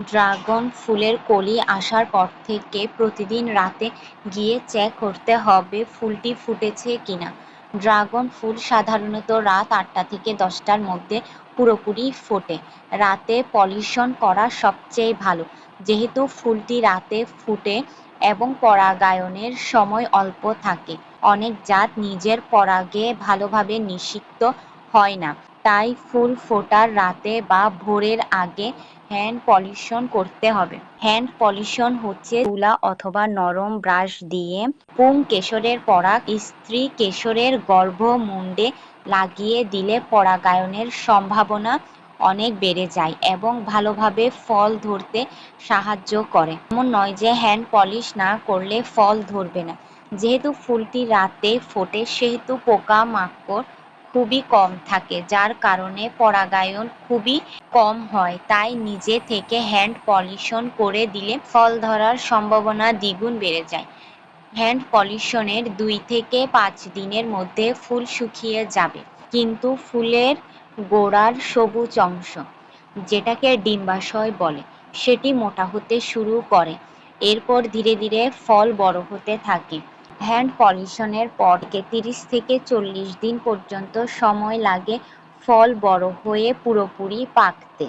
Dragon ফুলের কলি আসার পর থেকে প্রতিদিন রাতে গিয়ে চেক করতে হবে ফুলটি ফুটেছে কিনা। ড্রাগন ফুল সাধারণত রাত 8টা থেকে 10টার মধ্যে পুরোপুরি ফোটে। রাতে পলিনেশন করা সবচেয়ে ভালো, যেহেতু ফুলটি রাতে ফুটে এবং পরাগায়নের সময় অল্প থাকে। অনেক জাত নিজের পরাগে ভালোভাবে নিষিক্ত হয় না, তাই ফুল ফোটার রাতে বা ভোরের আগে হ্যান্ড পলিনেশন করতে হবে। হ্যান্ড পলিনেশন হচ্ছে তুলা অথবা নরম ব্রাশ দিয়ে পুংকেশরের পরাগ স্ত্রী কেশরের গর্ভমুণ্ডে লাগিয়ে দিলে পরাগায়নের সম্ভাবনা অনেক বেড়ে যায় এবং ভালোভাবে ফল ধরতে সাহায্য করে। এমন নয় যে হ্যান্ড পলিশ না করলে ফল ধরবে না। যেহেতু ফুলটি রাতে ফোটে সেহেতু পোকামাকড় খুবই কম থাকে, যার কারণে পরাগায়ন খুবই কম হয়। তাই নিজে থেকে হ্যান্ড পলিনেশন করে দিলে ফল ধরার সম্ভাবনা দ্বিগুণ বেড়ে যায়। হ্যান্ড পলিনেশনের 2 থেকে 5 দিনের মধ্যে ফুল শুকিয়ে যাবে, কিন্তু ফুলের গোড়ার সবুজ অংশ, যেটাকে ডিম্বাশয় বলে, সেটি মোটা হতে শুরু করে। এরপর ধীরে ধীরে ফল বড় হতে থাকে। হ্যান্ড পলিনেশনের পর থেকে 30 থেকে 40 দিন পর্যন্ত সময় লাগে ফল বড় হয়ে পুরোপুরি পাকতে।